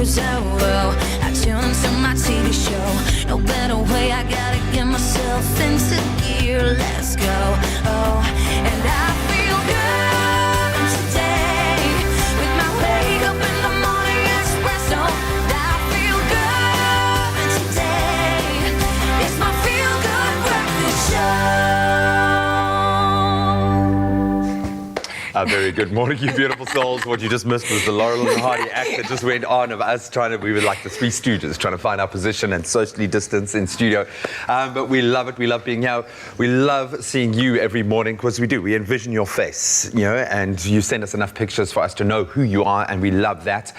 years old. I tune into my TV show. No better way, I gotta get myself into gear. Let's go. Oh, and I feel good today with my wake up in the morning Expresso. I feel good today. It's my feel good breakfast show. A very good morning, you beautiful souls. What you just missed was the Laurel and Hardy act that just went on of us we were like the Three Stooges, trying to find our position and socially distance in studio. But we love it. We love being here. We love seeing you every morning, because we do. We envision your face, you know, and you send us enough pictures for us to know who you are, and we love that.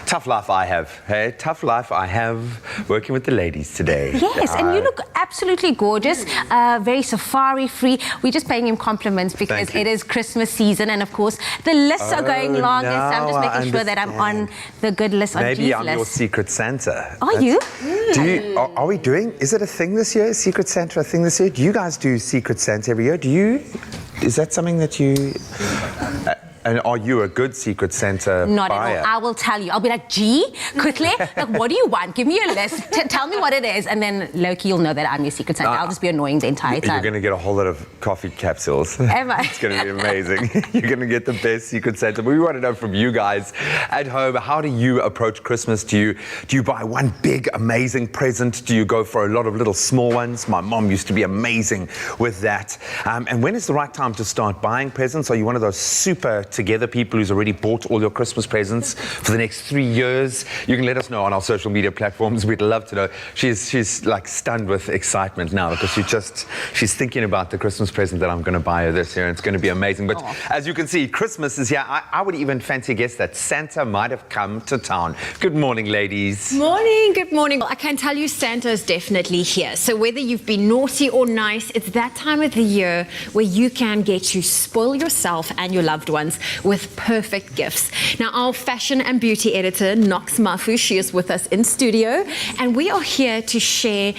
Tough life I have, hey? Tough life I have working with the ladies today. Yes, and you look absolutely gorgeous, very safari-free. We're just paying him compliments because it is Christmas season, and of course, the lists are going longer, so I'm just making sure that I'm on the good list, on G's Maybe I'm list. your Secret Santa. Are you? Do you? Are we doing? Is it a thing this year? Secret Santa a thing this year? Do you guys do Secret Santa every year? Do you? Is that something that you? And are you a good Secret Santa Not buyer? at all. I will tell you. I'll be like, G, quickly, like, what do you want? Give me your list. Tell me what it is. And then, Loki, you'll know that I'm your Secret Santa. I'll just be annoying the entire time. You're going to get a whole lot of coffee capsules. Am I? It's going to be amazing. You're going to get the best Secret Santa. But we want to know from you guys at home, how do you approach Christmas? Do you buy one big, amazing present? Do you go for a lot of little small ones? My mom used to be amazing with that. And when is the right time to start buying presents? Are you one of those super together people who's already bought all your Christmas presents for the next 3 years? You can let us know on our social media platforms. We'd love to know. She's like stunned with excitement now, because she's thinking about the Christmas present that I'm going to buy her this year, and it's going to be amazing. But as you can see, Christmas is here. I would even fancy a guess that Santa might have come to town. Good morning, ladies. Morning, good morning. Well, I can tell you Santa is definitely here. So whether you've been naughty or nice, it's that time of the year where you can get to spoil yourself and your loved ones with perfect gifts. Now, our fashion and beauty editor, Nox Mafu, she is with us in studio, and we are here to share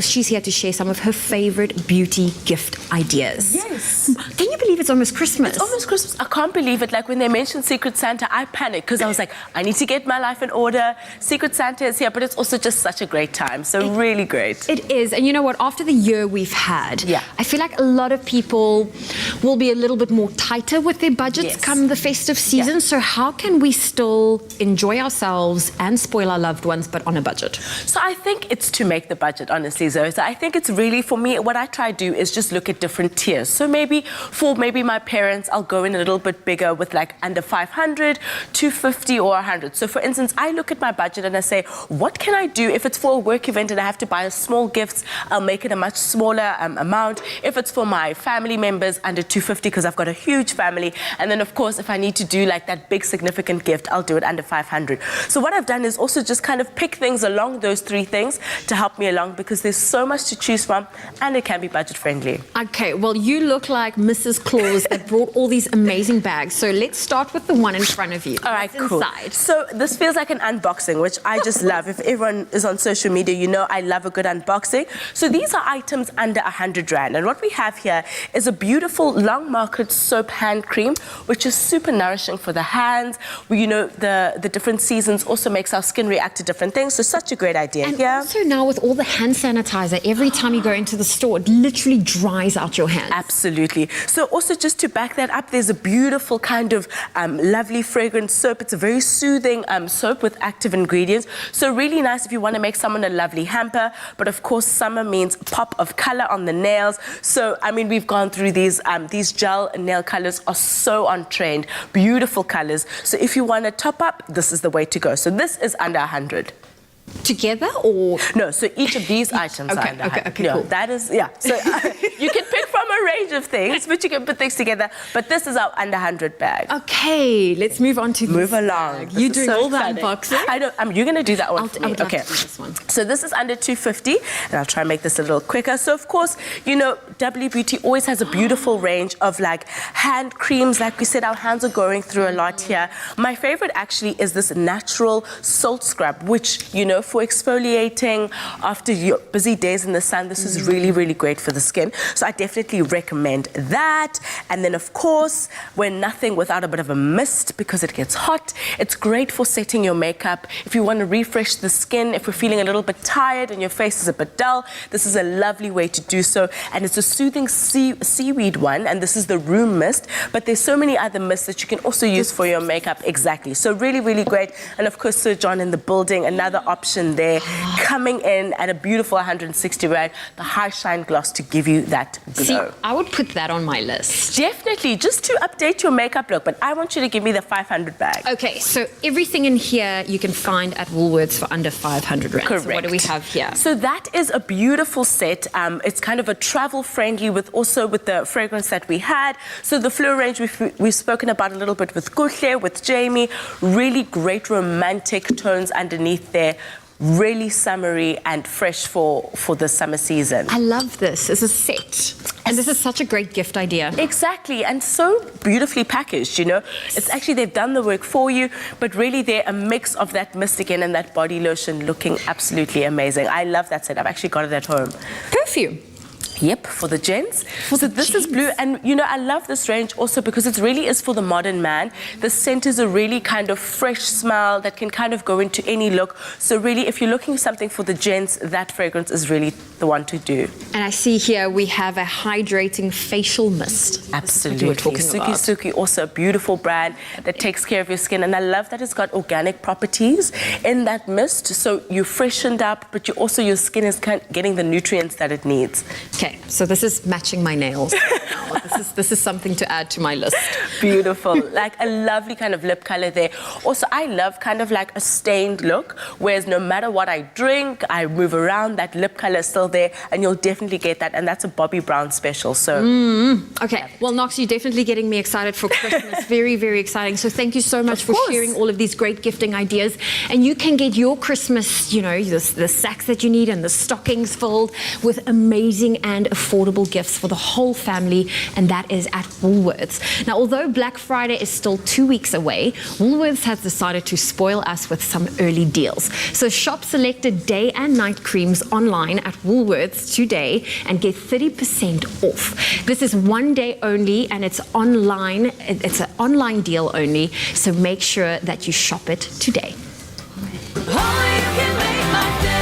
she's here to share some of her favorite beauty gift ideas. Yes. Can you believe it's almost Christmas? It's almost Christmas. I can't believe it. Like, when they mentioned Secret Santa, I panicked, because I was like, I need to get my life in order. Secret Santa is here, but it's also just such a great time. So really great. It is. And you know what? After the year we've had, I feel like a lot of people will be a little bit more tighter with their budgets come the festive season. So how can we still enjoy ourselves and spoil our loved ones, but on a budget? So I think it's to make the budget, honestly, Zoe. So I think it's really, for me, what I try to do is just look at different tiers. So maybe for my parents, I'll go in a little bit bigger with like under 500, 250 or 100. So for instance, I look at my budget and I say, what can I do? If it's for a work event and I have to buy a small gifts, I'll make it a much smaller amount. If it's for my family members, under 250, because I've got a huge family. And then of course, if I need to do like that big significant gift, I'll do it under 500. So what I've done is also just kind of pick things along those three things to help me along, because there's so much to choose from and it can be budget friendly. Okay, well, you look like Mrs. Claus that brought all these amazing bags. So let's start with the one in front of you. All right, What's cool. inside? So this feels like an unboxing, which I just love. If everyone is on social media, you know I love a good unboxing. So these are items under 100 Rand. And what we have here is a beautiful long market soap hand cream, which is super nourishing for the hands. You know, the different seasons also makes our skin react to different things. So such a great idea. And also now with all the hand sanitizer, every time you go into the store, it literally dries out your hands. Absolutely. So also just to back that up, there's a beautiful kind of lovely fragrance soap. It's a very soothing soap with active ingredients. So really nice if you want to make someone a lovely hamper. But of course, summer means pop of color on the nails. So, I mean, we've gone through these gel nail colors are so on trend. Beautiful colors. So if you want to top up, this is the way to go. So this is under 100. Together or? No, so each of these items are under 100. Okay, cool. That is, So you can pick from a range of things, but you can put things together. But this is our under 100 bag. Okay, let's move on to Move this along. bag. You're doing so all the exciting. unboxing? I don't, you're going to do that one for me. I would love Okay. to do this one. So this is under 250, and I'll try and make this a little quicker. So of course, you know, W Beauty always has a beautiful range of like hand creams. Like we said, our hands are going through a lot here. My favorite actually is this natural salt scrub, which, you know, for exfoliating after your busy days in the sun, this is really, really great for the skin. So I definitely recommend that. And then of course, we're nothing without a bit of a mist because it gets hot. It's great for setting your makeup. If you want to refresh the skin, if we're feeling a little bit tired and your face is a bit dull, this is a lovely way to do so. And it's a soothing seaweed one, and this is the room mist, but there's so many other mists that you can also use for your makeup. Exactly. So really, really great. And of course, Sir John in the building, another option there, coming in at a beautiful 160 rand, the high shine gloss to give you that glow. See, I would put that on my list. Definitely, just to update your makeup look, but I want you to give me the 500 bag. Okay, so everything in here you can find at Woolworths for under 500 rand. Correct. So what do we have here? So that is a beautiful set. It's kind of a travel friendly with the fragrance that we had. So the Fleur range we've spoken about a little bit with Kuhle, with Jamie. Really great romantic tones underneath there. Really summery and fresh for the summer season. I love this as a set. And this is such a great gift idea. Exactly, and so beautifully packaged, you know. It's actually, they've done the work for you, but really they're a mix of that mist again and that body lotion looking absolutely amazing. I love that set. I've actually got it at home. Perfume. Yep, for the gents. So this is blue, and you know, I love this range also because it really is for the modern man. The scent is a really kind of fresh smell that can kind of go into any look. So really, if you're looking something for the gents, that fragrance is really the one to do. And I see here we have a hydrating facial mist. Absolutely. This is what you were talking about. Suki, also a beautiful brand that takes care of your skin. And I love that it's got organic properties in that mist. So you're freshened up, but your skin is getting the nutrients that it needs. Okay, so this is matching my nails. This is something to add to my list. Beautiful. Like a lovely kind of lip color there. Also, I love kind of like a stained look, whereas no matter what I drink, I move around, that lip color is still there, and you'll definitely get that. And that's a Bobbi Brown special. So Okay, well, Knox, you're definitely getting me excited for Christmas. Very, very exciting. So thank you so much for sharing all of these great gifting ideas. And you can get your Christmas, you know, the sacks that you need and the stockings filled with amazing and affordable gifts for the whole family, and that is at Woolworths. Now, although Black Friday is still 2 weeks away, Woolworths has decided to spoil us with some early deals. So shop selected day and night creams online at Woolworths today and get 30% off. This is 1 day only, and it's online. It's an online deal only, so make sure that you shop it today. Only you can make my day.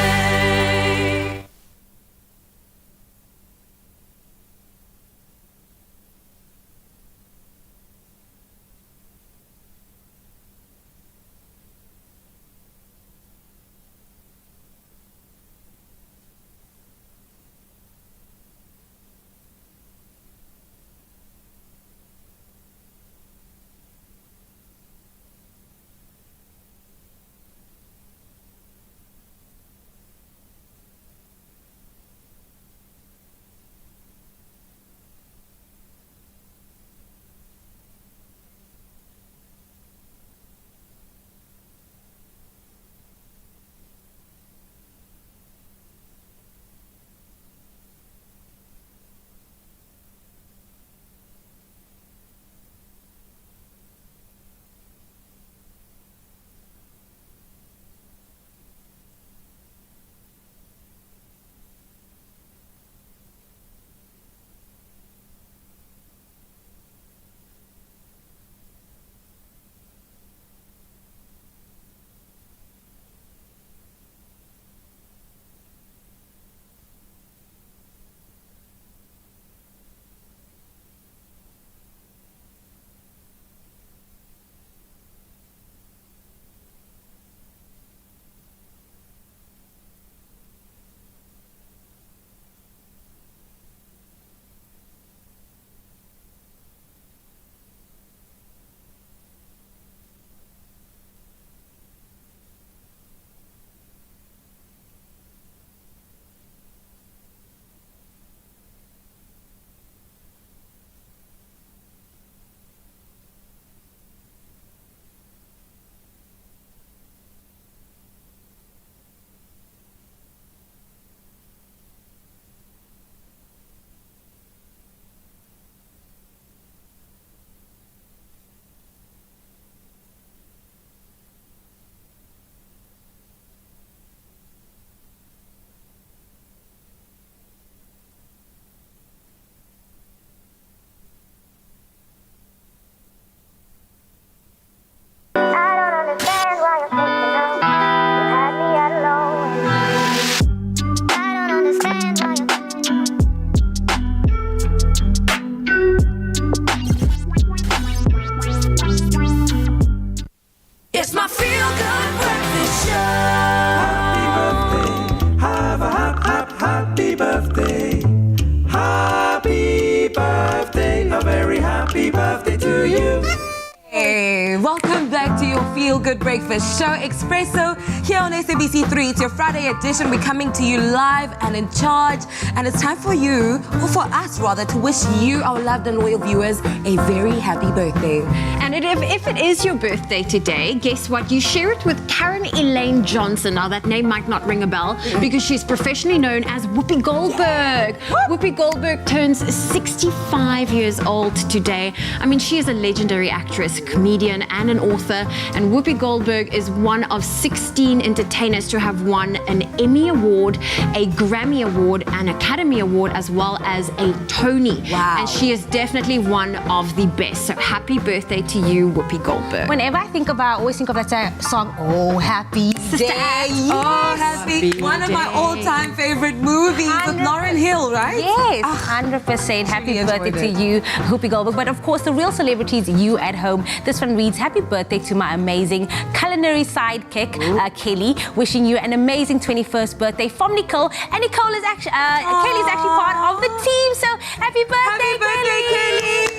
feel-good breakfast show, Expresso, here on SABC3. It's your Friday edition. We're coming to you live and in charge. And it's time for you, or for us rather, to wish you, our loved and loyal viewers, a very happy birthday. And if it is your birthday today, guess what? You share it with Karen Elaine Johnson. Now, that name might not ring a bell because she's professionally known as Whoopi Goldberg. Whoopi Goldberg turns 65 years old today. I mean, she is a legendary actress, comedian, and an author. And Whoopi Goldberg is one of 16 entertainers to have won an Emmy Award, a Grammy Award, an Academy Award, as well as a Tony. Wow. And she is definitely one of the best. So happy birthday to you, Whoopi Goldberg. Whenever I always think of that song, Oh Happy Day. Yes. Oh, happy. One of my all-time favorite movies with Lauryn Hill, right? Yes, 100%. Happy really birthday to you, Whoopi Goldberg. But of course, the real celebrities, you at home. This one reads, happy birthday to my amazing culinary sidekick, Kelly. Wishing you an amazing 21st birthday from Nicole. And Nicole is actually, Kelly's actually part of the team. So happy birthday, Kelly.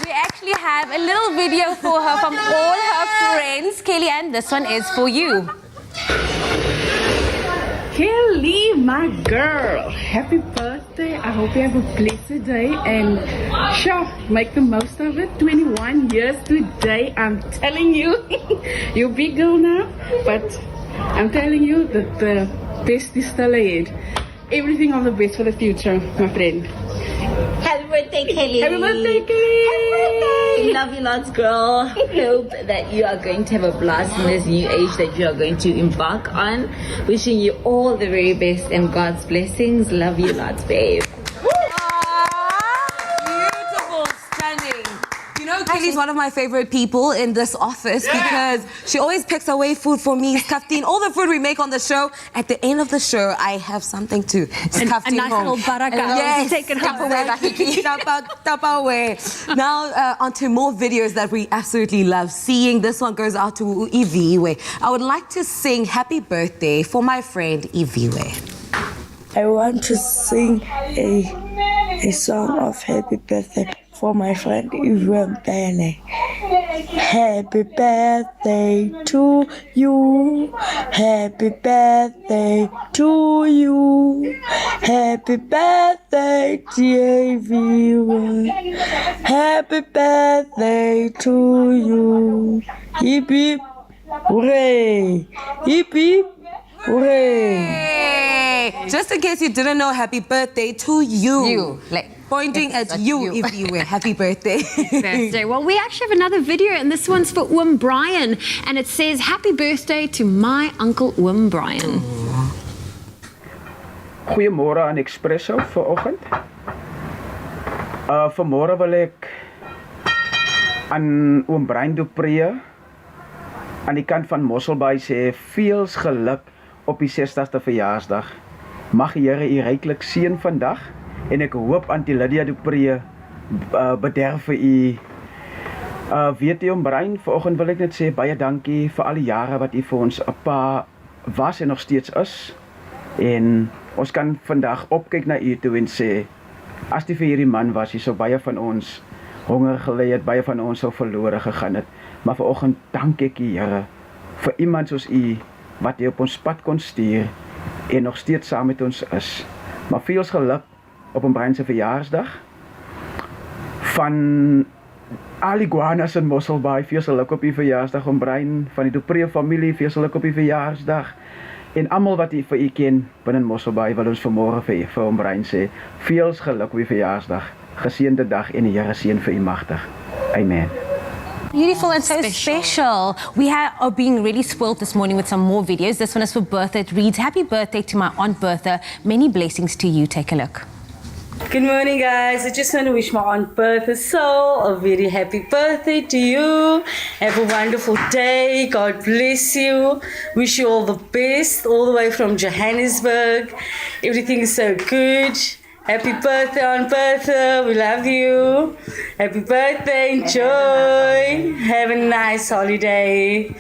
We actually have a little video for her from all her friends. Kelly, and this one is for you. Kelly, my girl, happy birthday. I hope you have a blessed day and sure, make the most of it. 21 years today, I'm telling you. You're a big girl now, but I'm telling you that the best is still ahead. Everything of the best for the future, my friend. Happy birthday, Kelly. Happy birthday, Kelly. Happy birthday. Love you lots, girl. Hope that you are going to have a blast in this new age that you are going to embark on. Wishing you all the very best and God's blessings. Love you lots, babe. Beautiful, stunning. You know, Kelly's one of my favorite people in this office because she always picks away food for me. Skaftin, all the food we make on the show, at the end of the show, I have something to Skaftin a nice home. little baraka. Yes, Take it home. Tap away. Now, onto more videos that we absolutely love seeing. This one goes out to Iviwe. I would like to sing Happy Birthday for my friend Iviwe. I want to sing a song of happy birthday for my friend Yvonne Bailey. Happy birthday to you. Happy birthday to you. Happy birthday, dear Yvonne. Happy birthday to you. Hip hip, hooray! Hip hip, hooray! Hey, just in case you didn't know, happy birthday to you. You, like, pointing at you if you were. Happy birthday. Birthday. Well, we actually have another video, and this one's for Oom Brian, and it says, happy birthday to my Uncle Oom Brian. Goeiemôre aan Expresso vanoggend. Vanmôre wil ek aan Oom Brian Dupree aan die kant van Mosselbaai sê veel geluk op die 60ste verjaarsdag. Mag die Here u ryklik seën vandag en ek hoop Auntie Lydia Dupree bederf vir u. Weet jy Oom Brian, vanoggend wil ek net sê baie dankie vir al die jare wat u vir ons 'n pa was en nog steeds is. En ons kan vandag opkyk na u toe en sê, as die vir hierdie man was, hy sou baie van ons honger gelei het, baie van ons sou verlore gegaan het. Maar vanoggend dank ek u Here vir iemand soos u wat hy op ons pad kon stuur en nog steeds saam met ons is. Maar veel geluk op Oom Brian se verjaarsdag. Van al die Guanas in Mosselbaai, veel geluk op u verjaarsdag Oom Brian, van die Dupree familie, veel geluk op u verjaarsdag. En almal wat u vir u ken binne Mosselbaai wil ons vanmôre vir Oom Brian sê, veel geluk op u verjaarsdag. Geseënde dag en die Here seën vir u magtig. Amen. Beautiful and so special. We are being really spoiled this morning with some more videos. This one is for Bertha. It reads, happy birthday to my Aunt Bertha. Many blessings to you. Take a look. Good morning, guys. I just want to wish my Aunt Bertha a very happy birthday to you. Have a wonderful day. God bless you. Wish you all the best, all the way from Johannesburg. Everything is so good. Happy birthday, Aunt Bertha. We love you. Happy birthday. Enjoy. Have a nice holiday.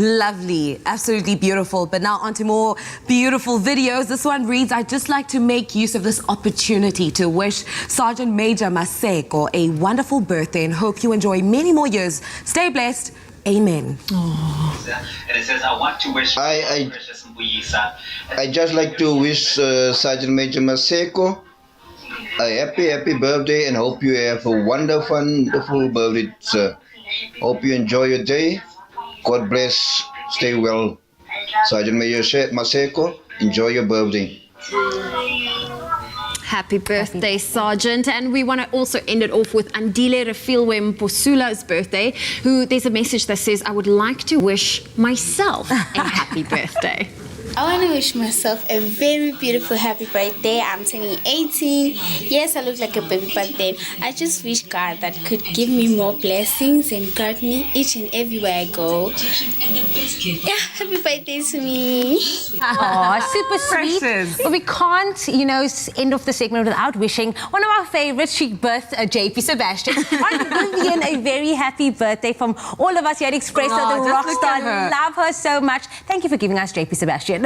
Lovely, absolutely beautiful. But now on to more beautiful videos. This one reads, I'd just like to make use of this opportunity to wish Sergeant Major Maseko a wonderful birthday and hope you enjoy many more years. Stay blessed. Amen. And it says, I want to wish precious Mbuyisa. I just like to wish Sergeant Major Maseko a happy birthday and hope you have a wonderful birthday, sir. Hope you enjoy your day. God bless. Stay well. Sergeant Major Maseko, enjoy your birthday. Happy birthday, Sergeant. And we want to also end it off with Andile Refilwe Mposula's birthday, who there's a message that says, I would like to wish myself a happy birthday. I want to wish myself a very beautiful happy birthday. I'm turning 18. Yes, I look like a baby, but then I just wish God that could give me more blessings and guard me each and everywhere I go. Yeah, happy birthday to me. Oh, super sweet. But we can't, end off the segment without wishing one of our favorites, JP Sebastian. On Vivian, a very happy birthday from all of us here at Expresso, the rock star. Love her so much. Thank you for giving us JP Sebastian.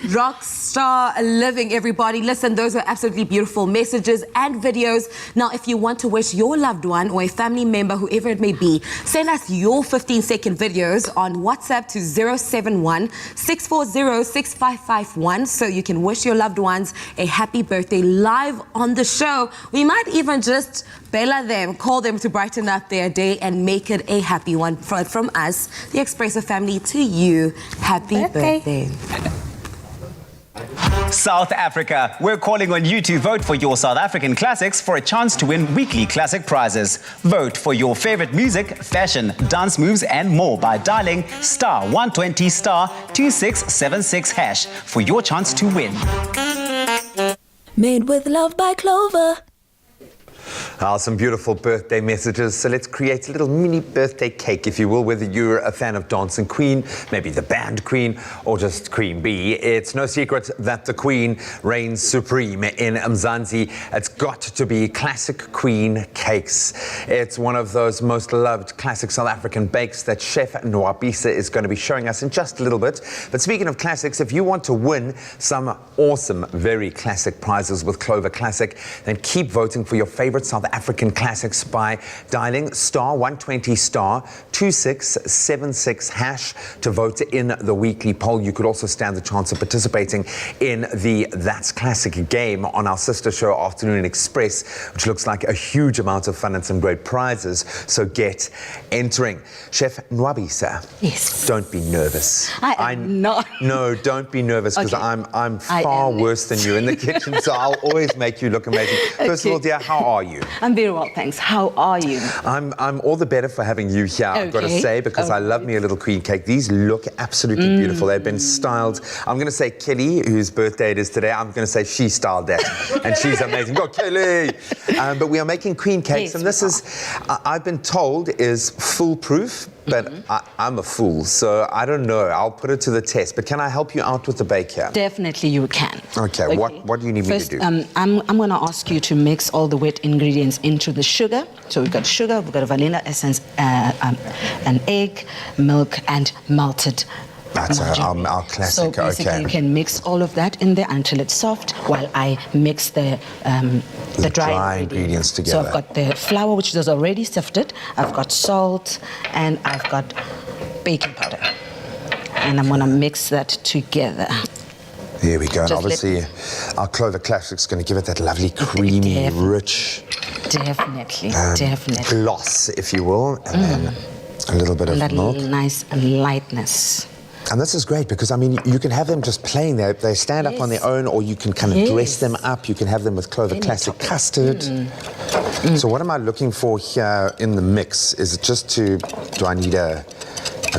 Rock star living, everybody. Listen, those were absolutely beautiful messages and videos. Now, if you want to wish your loved one or a family member, whoever it may be, send us your 15-second videos on WhatsApp to 071-640-6551 so you can wish your loved ones a happy birthday live on the show. We might even just bella them, call them to brighten up their day and make it a happy one. From us, the Expresso family, to you, happy birthday. South Africa, we're calling on you to vote for your South African classics for a chance to win weekly classic prizes. Vote for your favorite music, fashion, dance moves and more by dialing *120 *2676# for your chance to win. Made with love by Clover. Some beautiful birthday messages. So let's create a little mini birthday cake, if you will, whether you're a fan of Dancing Queen, maybe the band Queen, or just Queen Bee. It's no secret that the Queen reigns supreme in Mzansi. It's got to be classic Queen cakes. It's one of those most loved classic South African bakes that Chef Nwabisa is going to be showing us in just a little bit. But speaking of classics, if you want to win some awesome, very classic prizes with Clover Classic, then keep voting for your favorite South African classics by dialing *120 *2676# to vote in the weekly poll. You could also stand the chance of participating in the That's Classic game on our sister show Afternoon Express, which looks like a huge amount of fun and some great prizes. So get entering. Chef Nwabisa, yes, don't be nervous. I'm not. No, don't be nervous, because Okay. I'm far worse than you in the kitchen, so I'll always make you look amazing. First of all, dear, how are you? I'm very well, thanks. How are you? I'm all the better for having you here, I've got to Okay. say, because I love me a little queen cake. These look absolutely beautiful. They've been styled. I'm going to say Kelly, whose birthday it is today, I'm going to say she styled that. And she's amazing. Go, Kelly! But we are making queen cakes, Yes, and this is, I've been told, is foolproof. But I'm a fool, so I don't know. I'll put it to the test. But can I help you out with the bake here? Definitely you can. Okay. What do you need First, me to do? I'm going to ask you to mix all the wet ingredients into the sugar. So we've got sugar, we've got a vanilla essence, an egg, milk, and melted That's our classic. So basically okay. you can mix all of that in there until it's soft while I mix the dry ingredients together. So I've got the flour, which is already sifted. I've got salt, and I've got baking powder. And I'm going to mix that together. There we go. And Just obviously, our Clover Classic's going to give it that lovely, creamy, rich, definitely gloss, if you will, and then a little bit of that milk. Nice lightness. And this is great because, I mean, you can have them just plain. They stand up on their own, or you can kind of dress them up. You can have them with Clover Classic custard. So what am I looking for here in the mix? Is it just do I need a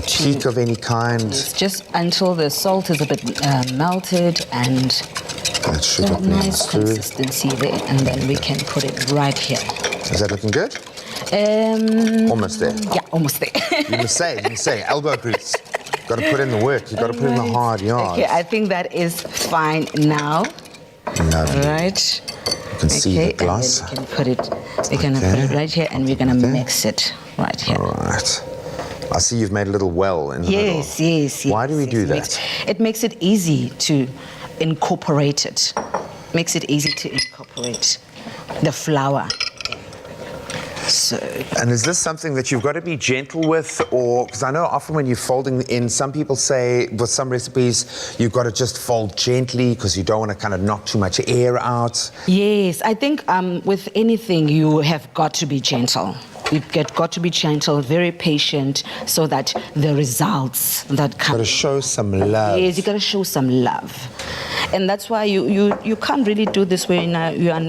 peak of any kind? It's just until the salt is a bit melted and that sugar that nice consistency there, and then we can put it right here. Is that looking good? Almost there. Yeah, almost there. You must say, elbow grease. Got to put in the work. You got to put in the hard yards. Okay, I think that is fine now. Lovely. Right. You can see the glass. And then we're gonna put it right here, and we're gonna mix it right here. All right. I see you've made a little well in the Yes, middle. yes. Why do we do that? It makes it easy to incorporate it. Makes it easy to incorporate the flour. So. And is this something that you've got to be gentle with, or because I know often when you're folding in, some people say with some recipes you've got to just fold gently because you don't want to kind of knock too much air out. Yes, I think with anything you have got to be gentle. You've got to be gentle, very patient, so that the results that come. Got to show some love. Yes, you got to show some love, and that's why you can't really do this when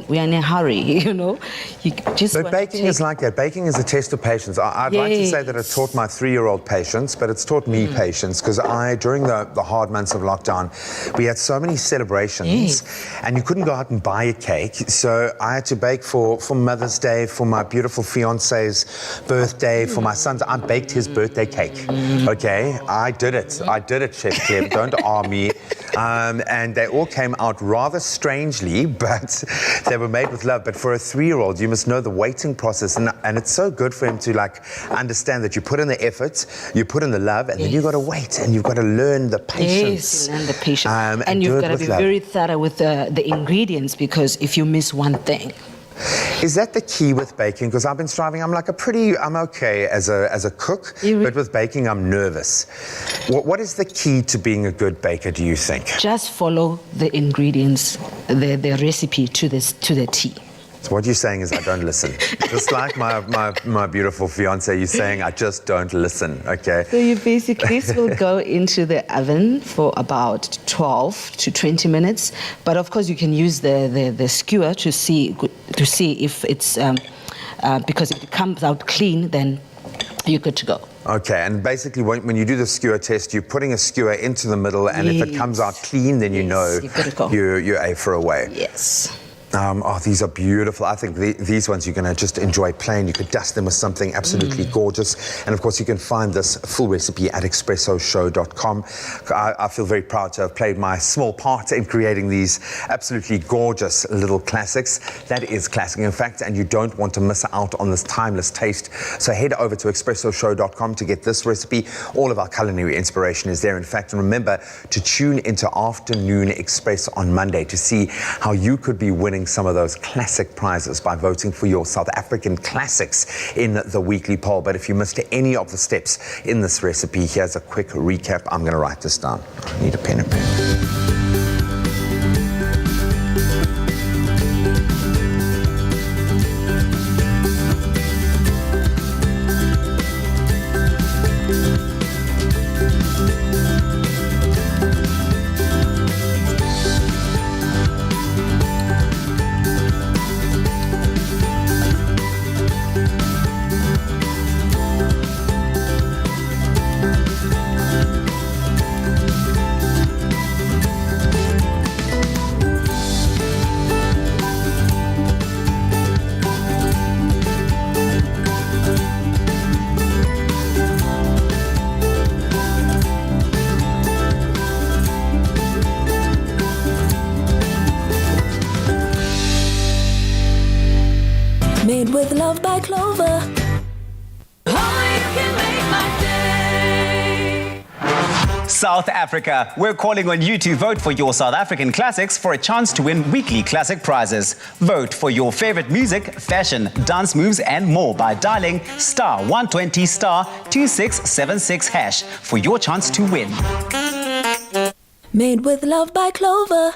we are in a hurry. You know, you just. But baking is like that. Baking is a test of patience. I'd like to say that it taught my 3-year-old patience, but it's taught me patience because during the hard months of lockdown, we had so many celebrations, and you couldn't go out and buy a cake. So I had to bake for Mother's Day, for my beautiful fiance's birthday, for my son's. I baked his birthday cake. Okay, I did it, Chef Clem. Don't arm me. And they all came out rather strangely, but they were made with love. But for a 3-year-old, you must know the waiting process, and it's so good for him to like understand that you put in the effort, you put in the love, and then you've got to wait, and you've got to learn the patience. Yes, you learn the patience, and you've got to be very thorough with the ingredients, because if you miss one thing. Is that the key with baking? Because I've been striving. I'm okay as a cook, but with baking, I'm nervous. What is the key to being a good baker, do you think? Just follow the ingredients, the recipe to the T. So what you're saying is I don't listen. Just like my beautiful fiance, you're saying I just don't listen, okay? So you basically, this will go into the oven for about 12 to 20 minutes. But of course you can use the skewer to see if it's, because if it comes out clean, then you're good to go. Okay, and basically when you do the skewer test, you're putting a skewer into the middle, and if it comes out clean, then you know you're A for away. Yes. These are beautiful. I think these ones you're going to just enjoy plain. You could dust them with something absolutely gorgeous. And of course, you can find this full recipe at expressoshow.com. I feel very proud to have played my small part in creating these absolutely gorgeous little classics. That is classic, in fact, and you don't want to miss out on this timeless taste. So head over to expressoshow.com to get this recipe. All of our culinary inspiration is there, in fact. And remember to tune into Afternoon Express on Monday to see how you could be winning some of those classic prizes by voting for your South African classics in the weekly poll. But if you missed any of the steps in this recipe, here's a quick recap. I'm going to write this down. I need a pen and pen. Made with love by Clover. South Africa, we're calling on you to vote for your South African classics for a chance to win weekly classic prizes. Vote for your favorite music, fashion, dance moves, and more by dialing *120 *2676# for your chance to win. Made with love by Clover.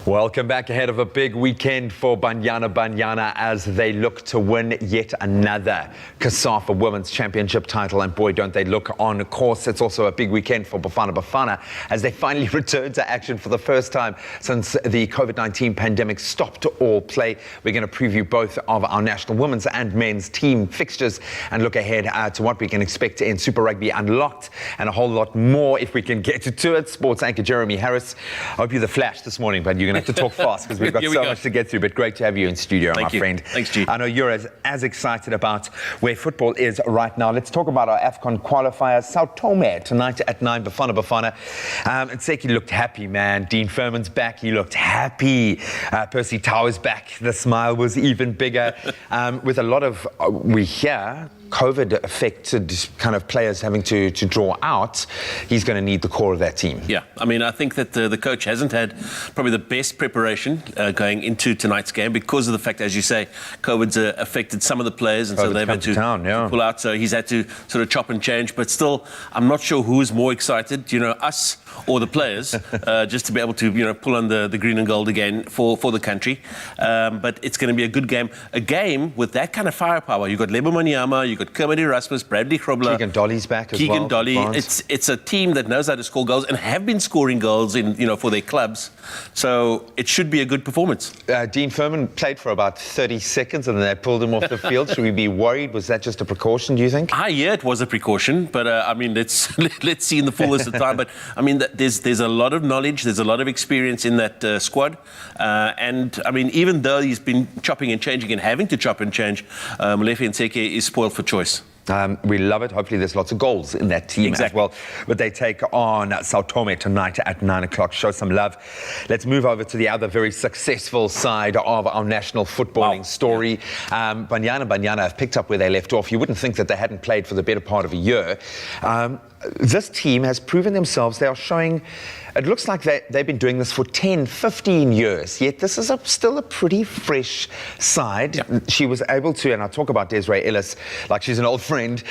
Welcome back ahead of a big weekend for Banyana as they look to win yet another COSAFA Women's Championship title. And boy, don't they look on course. It's also a big weekend for Bafana as they finally return to action for the first time since the COVID-19 pandemic stopped all play. We're going to preview both of our national women's and men's team fixtures and look ahead to what we can expect in Super Rugby Unlocked and a whole lot more if we can get to it. Sports anchor Jeremy Harris. I hope you're the flash this morning, but you're going to have to talk fast because we've got so much to get through, but great to have you in studio, my friend. Thanks, G. I know you're as excited about where football is right now. Let's talk about our AFCON qualifiers. Sao Tome tonight at 9, Bafana. And Seki looked happy, man. Dean Furman's back. He looked happy. Percy Tau's back. The smile was even bigger. With a lot of, we hear, COVID-affected kind of players having to draw out, he's going to need the core of that team. Yeah, I mean, I think that the coach hasn't had probably the best preparation going into tonight's game because of the fact, as you say, COVID's affected some of the players, and so they've had to pull out. So he's had to sort of chop and change. But still, I'm not sure who's more excited, us or the players, just to be able to, pull on the green and gold again for the country. But it's going to be a good game. A game with that kind of firepower. You've got Lebo Manyama, you've got Kermit Erasmus, Bradley Grobler. Keegan Dolly's back as well. Keegan Dolly. It's a team that knows how to score goals and have been scoring goals for their clubs. So it should be a good performance. Dean Furman played for about 30 seconds and then they pulled him off the field. Should we be worried? Was that just a precaution, do you think? Yeah, it was a precaution. But let's see in the fullness of time. But I mean, there's a lot of knowledge, there's a lot of experience in that squad. And I mean, even though he's been chopping and changing and having to chop and change, Molefe Nseke is spoiled for choice. We love it. Hopefully there's lots of goals in that team as well. But they take on Sao Tome tonight at 9 o'clock. Show some love. Let's move over to the other very successful side of our national footballing story. Banyana have picked up where they left off. You wouldn't think that they hadn't played for the better part of a year. This team has proven themselves. They are showing, it looks like they've been doing this for 10, 15 years, yet this is still a pretty fresh side. Yeah. She was able to, and I talk about Desiree Ellis like she's an old friend,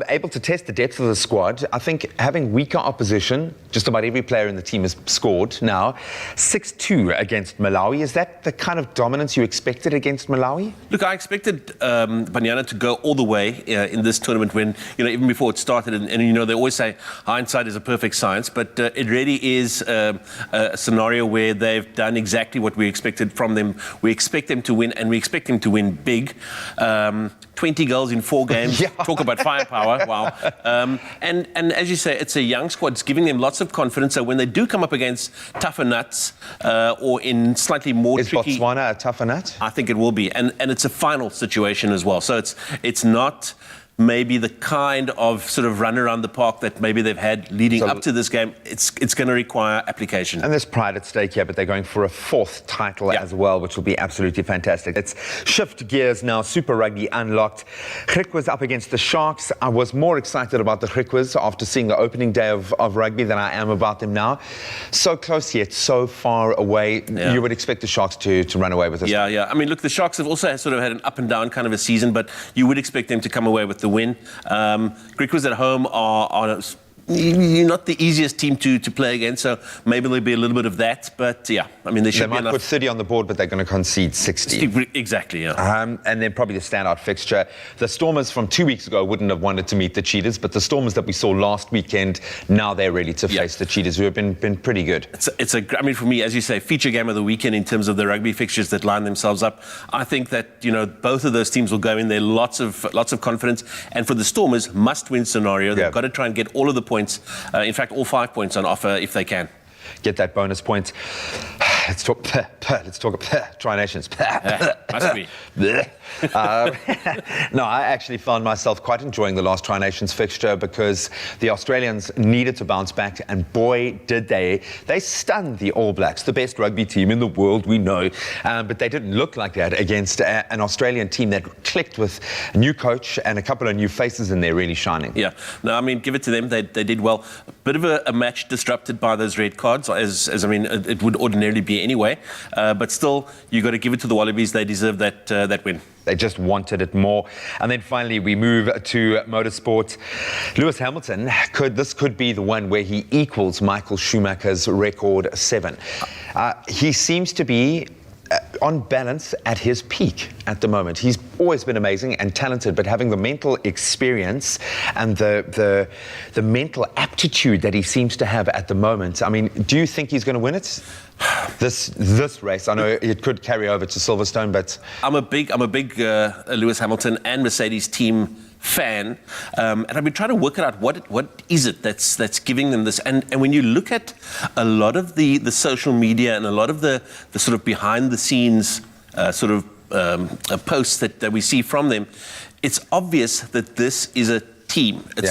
able to test the depth of the squad. I think having weaker opposition, just about every player in the team has scored now. 6-2 against Malawi. Is that the kind of dominance you expected against Malawi? Look, I expected Banyana to go all the way in this tournament when, even before it started, and they always say hindsight is a perfect science, but it really is a scenario where they've done exactly what we expected from them. We expect them to win, and we expect them to win big. 20 goals in 4 games. Talk about firepower. Wow. And as you say, it's a young squad. It's giving them lots of confidence. So when they do come up against tougher nuts or in slightly more tricky... Is Botswana a tougher nut? I think it will be. And it's a final situation as well. So it's not maybe the kind of sort of run around the park that maybe they've had leading up to this game. It's going to require application. And there's pride at stake here, but they're going for a 4th title as well, which will be absolutely fantastic. Let's shift gears now. Super Rugby Unlocked. Griquas up against the Sharks. I was more excited about the Griquas after seeing the opening day of rugby than I am about them now. So close yet so far away. Yeah. You would expect the Sharks to run away with this. Yeah. I mean, look, the Sharks have also sort of had an up and down kind of a season, but you would expect them to come away with the win. Griquas at home are you're not the easiest team to play against, so maybe there'll be a little bit of that. But yeah, I mean, they might put 30 on the board, but they're going to concede 60. Exactly, yeah. And then probably the standout fixture. The Stormers from 2 weeks ago wouldn't have wanted to meet the Cheetahs, but the Stormers that we saw last weekend, now they're ready to face the Cheetahs, who have been pretty good. I mean, for me, as you say, feature game of the weekend in terms of the rugby fixtures that line themselves up. I think that both of those teams will go in there lots of confidence, and for the Stormers, must-win scenario. They've got to try and get all of the points. In fact, all 5 points on offer if they can. Get that bonus point. Let's talk Tri-Nations. Must be. No, I actually found myself quite enjoying the last Tri-Nations fixture because the Australians needed to bounce back, and boy, did they. They stunned the All Blacks, the best rugby team in the world, we know. But they didn't look like that against an Australian team that clicked with a new coach and a couple of new faces in there really shining. Yeah. No, I mean, give it to them. They did well. A bit of a match disrupted by those red cards, as I mean, it would ordinarily be anyway. But still, you got to give it to the Wallabies. They deserve that win. They just wanted it more. And then finally, we move to motorsport. Lewis Hamilton, could be the one where he equals Michael Schumacher's record 7. He seems to be on balance at his peak at the moment. He's always been amazing and talented, but having the mental experience and the mental aptitude that he seems to have at the moment, I mean, do you think he's going to win it? This race, I know it could carry over to Silverstone, but I'm a big Lewis Hamilton and Mercedes team fan, and I've been trying to work it out. What is it that's giving them this? And when you look at a lot of the social media and a lot of the sort of behind the scenes posts that we see from them, it's obvious that this is a team. It's